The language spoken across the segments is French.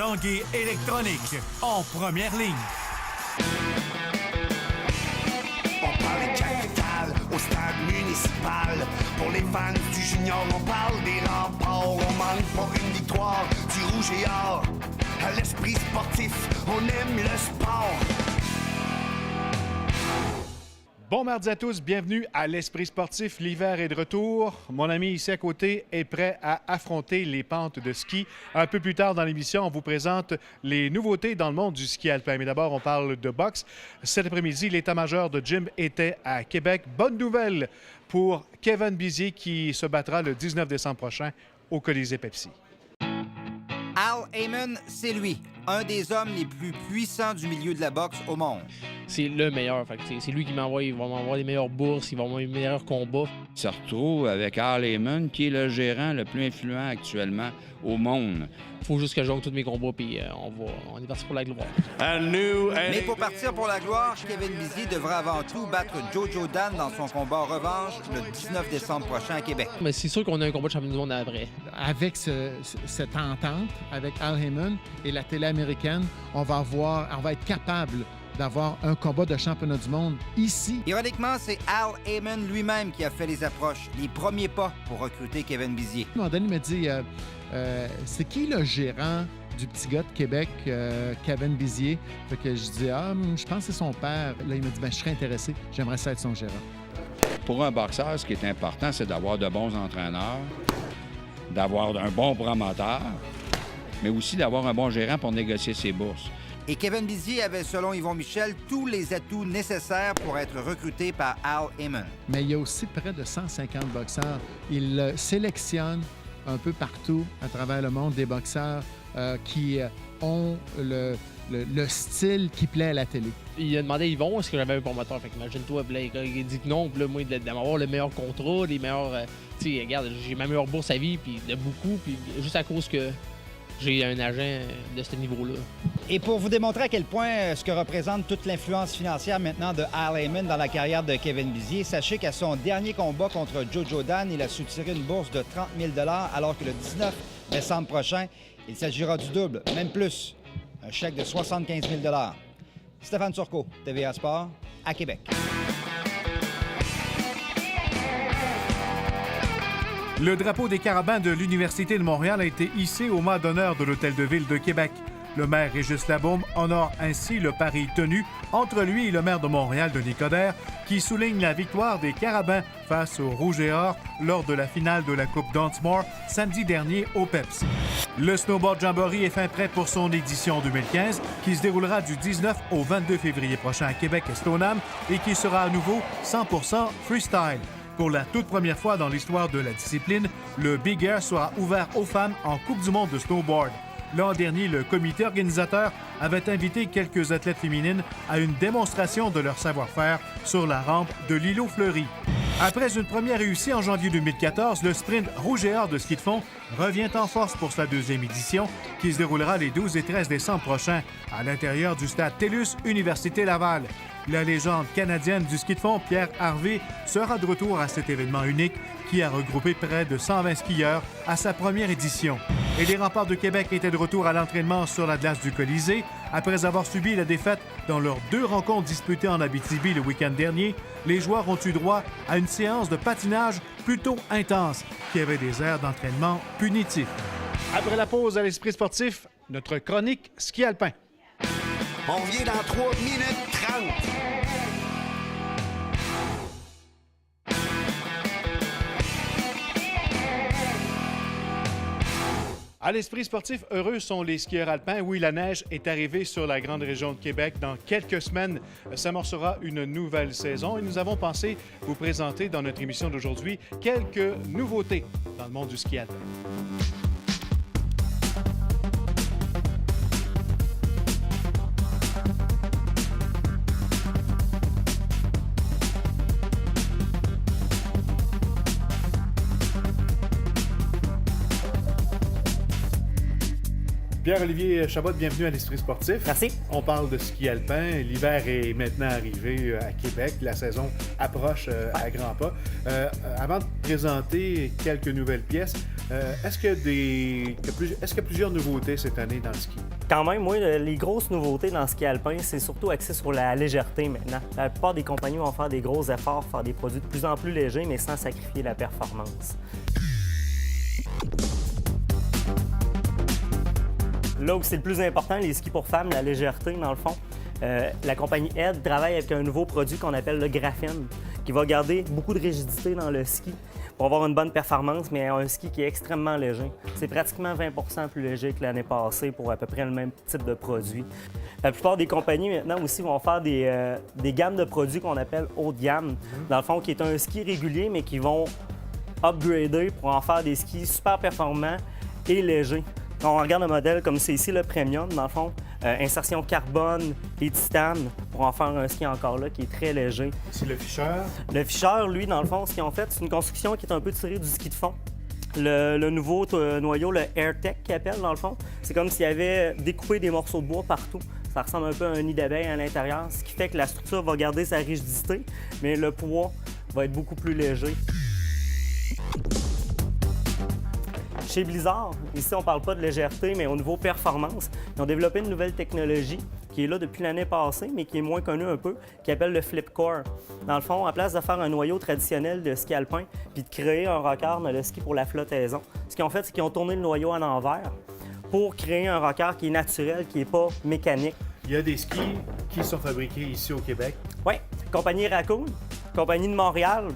Tanguay électronique, en première ligne. On parle des capitales au stade municipal. Pour les fans du junior, on parle des remparts. On manque pas une victoire du rouge et or. À l'esprit sportif, on aime le sport. Bon mardi à tous, bienvenue à l'Esprit sportif. L'hiver est de retour. Mon ami ici à côté est prêt à affronter les pentes de ski. Un peu plus tard dans l'émission, on vous présente les nouveautés dans le monde du ski alpin. Mais d'abord, on parle de boxe. Cet après-midi, l'état-major de Jim était à Québec. Bonne nouvelle pour Kevin Bizier qui se battra le 19 décembre prochain au Colisée Pepsi. Al Haymon, c'est lui, un des hommes les plus puissants du milieu de la boxe au monde. C'est le meilleur. Fait que c'est lui qui m'envoie. Il va m'envoyer les meilleures bourses, il va m'envoyer les meilleurs combats. Il se retrouve avec Al Haymon, qui est le gérant le plus influent actuellement au monde. Il faut juste que je gagne tous mes combats, puis on est parti pour la gloire. Mais pour partir pour la gloire, Kevin Bizier devra avant tout battre Jojo Dan dans son combat revanche le 19 décembre prochain à Québec. Mais c'est sûr qu'on a un combat de champion du monde après. Avec cette entente avec Al Haymon et la télé américaine, on va être capable d'avoir un combat de championnat du monde ici. Ironiquement, c'est Al Haymon lui-même qui a fait les approches, les premiers pas pour recruter Kevin Bizier. À un moment donné, il m'a dit c'est qui le gérant du petit gars de Québec, Kevin Bizier? Fait que je dis je pense que c'est son père. Là, il m'a dit je serais intéressé, j'aimerais ça être son gérant. Pour un boxeur, ce qui est important, c'est d'avoir de bons entraîneurs, d'avoir un bon promoteur, mais aussi d'avoir un bon gérant pour négocier ses bourses. Et Kevin Bizier avait, selon Yvon Michel, tous les atouts nécessaires pour être recruté par Al Haymon. Mais il y a aussi près de 150 boxeurs. Il sélectionne un peu partout à travers le monde des boxeurs qui ont le style qui plaît à la télé. Il a demandé à Yvon est-ce que j'avais un promoteur. Fait qu'imagine-toi, il dit que non. Puis là, moi, d'avoir le meilleur contrat, les meilleurs... tu sais, regarde, j'ai ma meilleure bourse à vie, puis de beaucoup, puis juste à cause que j'ai un agent de ce niveau-là. Et pour vous démontrer à quel point ce que représente toute l'influence financière maintenant de Al Haymon dans la carrière de Kevin Bizier, sachez qu'à son dernier combat contre Jojo Dan, il a soutiré une bourse de 30 000 alors que le 19 décembre prochain, il s'agira du double, même plus. Un chèque de 75 000 Stéphane Turcot, TVA Sport, à Québec. Le drapeau des Carabins de l'Université de Montréal a été hissé au mât d'honneur de l'Hôtel de Ville de Québec. Le maire Régis Labaume honore ainsi le pari tenu entre lui et le maire de Montréal, Denis Coderre, qui souligne la victoire des Carabins face au Rouge et Or lors de la finale de la Coupe Dunsmore samedi dernier au Pepsi. Le Snowboard Jamboree est fin prêt pour son édition 2015 qui se déroulera du 19 au 22 février prochain à Québec et Stoneham et qui sera à nouveau 100% freestyle. Pour la toute première fois dans l'histoire de la discipline, le Big Air sera ouvert aux femmes en Coupe du monde de snowboard. L'an dernier, le comité organisateur avait invité quelques athlètes féminines à une démonstration de leur savoir-faire sur la rampe de l'îlot Fleury. Après une première réussite en janvier 2014, le sprint Rouge et Or de ski de fond revient en force pour sa deuxième édition qui se déroulera les 12 et 13 décembre prochains à l'intérieur du stade TELUS Université Laval. La légende canadienne du ski de fond, Pierre Harvey, sera de retour à cet événement unique qui a regroupé près de 120 skieurs à sa première édition. Et les Remparts de Québec étaient de retour à l'entraînement sur la glace du Colisée. Après avoir subi la défaite dans leurs 2 rencontres disputées en Abitibi le week-end dernier, les joueurs ont eu droit à une séance de patinage plutôt intense qui avait des airs d'entraînement punitifs. Après la pause à l'Esprit sportif, notre chronique ski alpin. On revient dans 3 minutes 30. À l'Esprit sportif, heureux sont les skieurs alpins. Oui, la neige est arrivée sur la grande région de Québec. Dans quelques semaines, s'amorcera une nouvelle saison et nous avons pensé vous présenter dans notre émission d'aujourd'hui quelques nouveautés dans le monde du ski alpin. Pierre-Olivier Chabot, bienvenue à l'Esprit sportif. Merci. On parle de ski alpin. L'hiver est maintenant arrivé à Québec. La saison approche à grands pas. Avant de présenter quelques nouvelles pièces, Est-ce qu'il y a plusieurs nouveautés cette année dans le ski? Quand même, moi, les grosses nouveautés dans le ski alpin, c'est surtout axé sur la légèreté maintenant. La plupart des compagnies vont faire des gros efforts, faire des produits de plus en plus légers, mais sans sacrifier la performance. Là où c'est le plus important, les skis pour femmes, la légèreté, dans le fond, la compagnie Ed travaille avec un nouveau produit qu'on appelle le graphène, qui va garder beaucoup de rigidité dans le ski pour avoir une bonne performance, mais un ski qui est extrêmement léger. C'est pratiquement 20 plus léger que l'année passée pour à peu près le même type de produit. La plupart des compagnies maintenant aussi vont faire des gammes de produits qu'on appelle haut de gamme, dans le fond, qui est un ski régulier, mais qui vont upgrader pour en faire des skis super performants et légers. Quand on regarde un modèle comme c'est ici, le Premium, dans le fond, insertion carbone et titane pour en faire un ski encore là qui est très léger. C'est le Fischer. Le Fischer, lui, dans le fond, ce qu'ils ont fait, c'est une construction qui est un peu tirée du ski de fond. Le nouveau noyau, le AirTech qu'ils appellent, dans le fond, c'est comme s'il y avait découpé des morceaux de bois partout. Ça ressemble un peu à un nid d'abeille à l'intérieur, ce qui fait que la structure va garder sa rigidité, mais le poids va être beaucoup plus léger. Chez Blizzard, ici, on ne parle pas de légèreté, mais au niveau performance, ils ont développé une nouvelle technologie qui est là depuis l'année passée, mais qui est moins connue un peu, qui s'appelle le Flipcore. Dans le fond, à place de faire un noyau traditionnel de ski alpin puis de créer un rocker dans le ski pour la flottaison, ce qu'ils ont fait, c'est qu'ils ont tourné le noyau à l'envers pour créer un rocker qui est naturel, qui n'est pas mécanique. Il y a des skis qui sont fabriqués ici au Québec. Oui, compagnie Raccoon, compagnie de Montréal.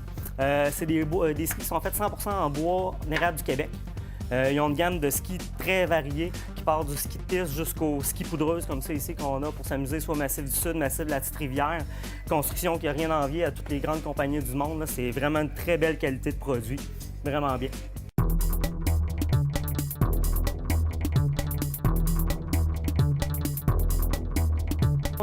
C'est des skis qui sont faits 100% en bois érable du Québec. Ils ont une gamme de skis très variés qui part du ski de piste jusqu'au ski poudreuse comme ça ici qu'on a pour s'amuser soit Massif du Sud, Massif de la Petite-Rivière. Construction qui n'a rien à envier à toutes les grandes compagnies du monde. Là. C'est vraiment une très belle qualité de produit. Vraiment bien.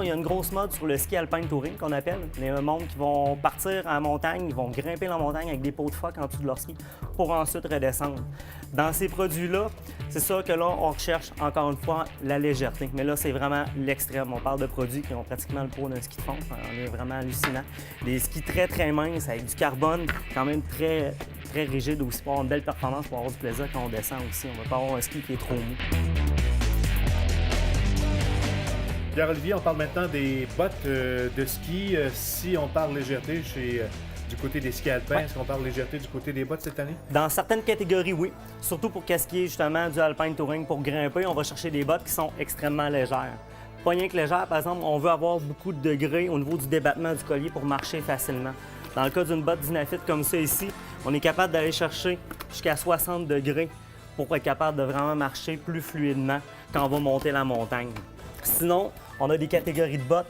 Il y a une grosse mode sur le ski alpine touring qu'on appelle. Il y a un monde qui vont partir en montagne, ils vont grimper la montagne avec des pots de phoque en dessous de leur ski pour ensuite redescendre. Dans ces produits-là, c'est sûr que là, on recherche encore une fois la légèreté. Mais là, c'est vraiment l'extrême. On parle de produits qui ont pratiquement le poids d'un ski de fond. On est vraiment hallucinant. Des skis très, très minces avec du carbone, quand même très, très rigide aussi pour avoir une belle performance, pour avoir du plaisir quand on descend aussi. On ne va pas avoir un ski qui est trop mou. Pierre-Olivier, on parle maintenant des bottes de ski. Si on parle légèreté du côté des skis alpins, est-ce qu'on parle légèreté du côté des bottes cette année? Dans certaines catégories, oui. Surtout pour ce qui est justement du alpine touring pour grimper, on va chercher des bottes qui sont extrêmement légères. Pas rien que légères, par exemple, on veut avoir beaucoup de degrés au niveau du débattement du collier pour marcher facilement. Dans le cas d'une botte Dynafit comme ça ici, on est capable d'aller chercher jusqu'à 60 degrés pour être capable de vraiment marcher plus fluidement quand on va monter la montagne. Sinon, on a des catégories de bottes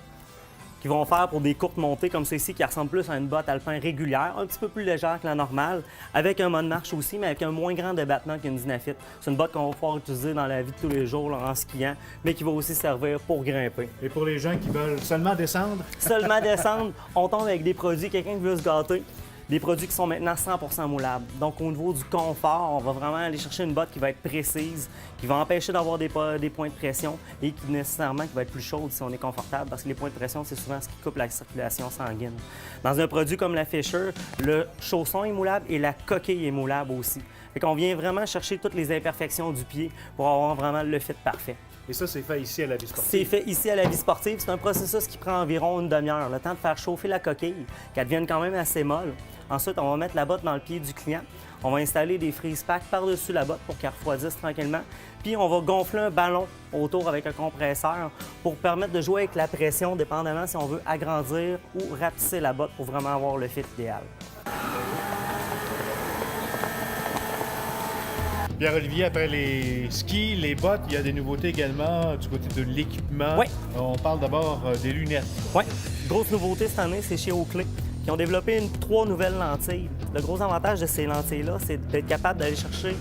qui vont faire pour des courtes montées comme celle-ci qui ressemble plus à une botte alpin régulière, un petit peu plus légère que la normale, avec un mode marche aussi, mais avec un moins grand débattement qu'une Dynafit. C'est une botte qu'on va pouvoir utiliser dans la vie de tous les jours là, en skiant, mais qui va aussi servir pour grimper. Et pour les gens qui veulent seulement descendre? Seulement descendre, on tombe avec des produits, quelqu'un qui veut se gâter. Des produits qui sont maintenant 100% moulables. Donc, au niveau du confort, on va vraiment aller chercher une botte qui va être précise, qui va empêcher d'avoir des points de pression et qui nécessairement qui va être plus chaude si on est confortable parce que les points de pression, c'est souvent ce qui coupe la circulation sanguine. Dans un produit comme la Fischer, le chausson est moulable et la coquille est moulable aussi. Fait qu'on vient vraiment chercher toutes les imperfections du pied pour avoir vraiment le fit parfait. Et ça, c'est fait ici à la vie sportive? C'est fait ici à la vie sportive. C'est un processus qui prend environ une demi-heure. Le temps de faire chauffer la coquille, qu'elle devienne quand même assez molle. Ensuite, on va mettre la botte dans le pied du client. On va installer des freeze packs par-dessus la botte pour qu'elle refroidisse tranquillement. Puis, on va gonfler un ballon autour avec un compresseur pour permettre de jouer avec la pression, dépendamment si on veut agrandir ou rapetisser la botte pour vraiment avoir le fit idéal. Pierre-Olivier, après les skis, les bottes, il y a des nouveautés également du côté de l'équipement. Oui. On parle d'abord des lunettes. Oui. Grosse nouveauté cette année, c'est chez Oakley, qui ont développé 3 nouvelles lentilles. Le gros avantage de ces lentilles-là, c'est d'être capable d'aller chercher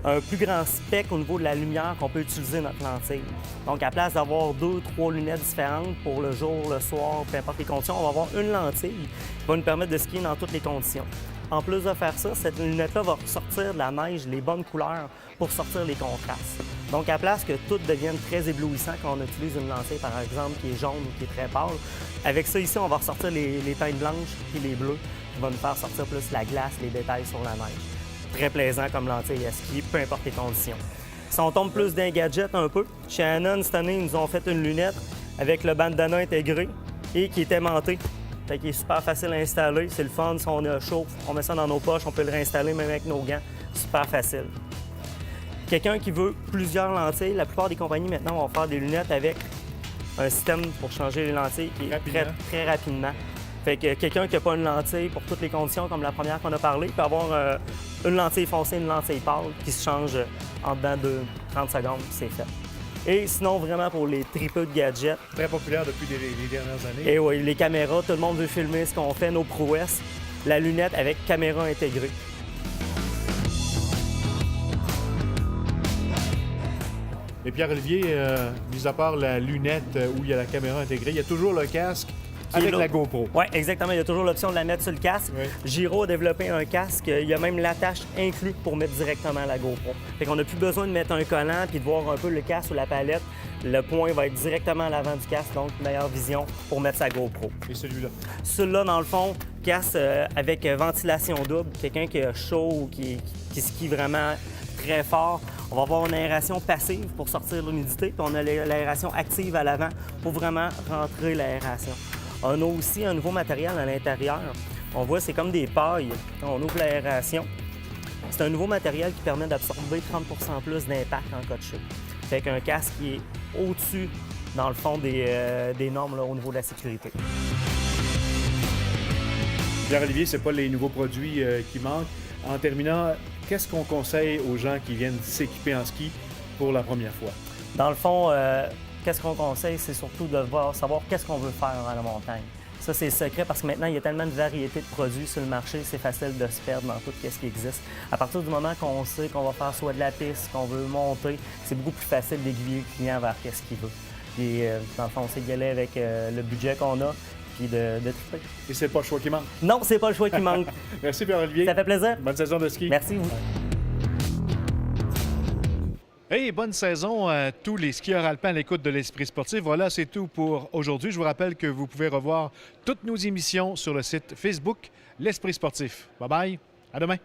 un plus grand spectre au niveau de la lumière qu'on peut utiliser notre lentille. Donc, à place d'avoir 2, 3 lunettes différentes pour le jour, le soir, peu importe les conditions, on va avoir une lentille qui va nous permettre de skier dans toutes les conditions. En plus de faire ça, cette lunette-là va sortir de la neige les bonnes couleurs pour sortir les contrastes. Donc, à place que tout devienne très éblouissant quand on utilise une lentille, par exemple, qui est jaune ou qui est très pâle, avec ça ici, on va ressortir les teintes blanches et les bleues qui vont nous faire sortir plus la glace, les détails sur la neige. très plaisant comme lentille à ski, peu importe les conditions. Si on tombe plus d'un gadget un peu, chez Anon, cette année, ils nous ont fait une lunette avec le bandana intégré et qui est aimanté. Fait qu'il est super facile à installer, c'est le fun. Si on a chaud, on met ça dans nos poches, on peut le réinstaller même avec nos gants. Super facile. Quelqu'un qui veut plusieurs lentilles, la plupart des compagnies maintenant vont faire des lunettes avec un système pour changer les lentilles qui est très rapidement. Fait que quelqu'un qui n'a pas une lentille pour toutes les conditions, comme la première qu'on a parlé, peut avoir une lentille foncée, une lentille pâle qui se change en dedans de 30 secondes, c'est fait. Et sinon, vraiment pour les tripeux de gadgets. Très populaire depuis les dernières années. Et oui, les caméras, tout le monde veut filmer ce qu'on fait, nos prouesses. La lunette avec caméra intégrée. Et Pierre-Olivier, mis à part la lunette où il y a la caméra intégrée, il y a toujours le casque avec la GoPro. Oui, exactement. Il y a toujours l'option de la mettre sur le casque. Oui. Giro a développé un casque. Il y a même l'attache inclus pour mettre directement la GoPro. Fait qu'on n'a plus besoin de mettre un collant puis de voir un peu le casque ou la palette. Le point va être directement à l'avant du casque, donc meilleure vision pour mettre sa GoPro. Et celui-là? Celui-là, dans le fond, casque avec ventilation double. Quelqu'un qui a chaud ou qui skie vraiment très fort, on va avoir une aération passive pour sortir l'humidité, puis on a l'aération active à l'avant pour vraiment rentrer l'aération. On a aussi un nouveau matériel à l'intérieur. On voit, c'est comme des pailles. Quand on ouvre l'aération, c'est un nouveau matériel qui permet d'absorber 30 plus d'impact en cas de chute. Fait qu'un casque qui est au-dessus, dans le fond, des normes là, au niveau de la sécurité. Pierre-Olivier, c'est pas les nouveaux produits qui manquent. En terminant, qu'est-ce qu'on conseille aux gens qui viennent s'équiper en ski pour la première fois? Dans le fond, qu'est-ce qu'on conseille, c'est surtout de savoir qu'est-ce qu'on veut faire à la montagne. Ça, c'est le secret parce que maintenant, il y a tellement de variétés de produits sur le marché, c'est facile de se perdre dans tout ce qui existe. À partir du moment qu'on sait qu'on va faire soit de la piste, qu'on veut monter, c'est beaucoup plus facile d'aiguiller le client vers ce qu'il veut. Et dans le fond, c'est d'y aller avec le budget qu'on a puis de triper. Et c'est pas le choix qui manque? Non, c'est pas le choix qui manque. Merci Pierre-Olivier. Ça fait plaisir. Bonne saison de ski. Merci, vous. Hey, bonne saison à tous les skieurs alpins à l'écoute de l'Esprit sportif. Voilà, c'est tout pour aujourd'hui. Je vous rappelle que vous pouvez revoir toutes nos émissions sur le site Facebook L'Esprit sportif. Bye bye, à demain.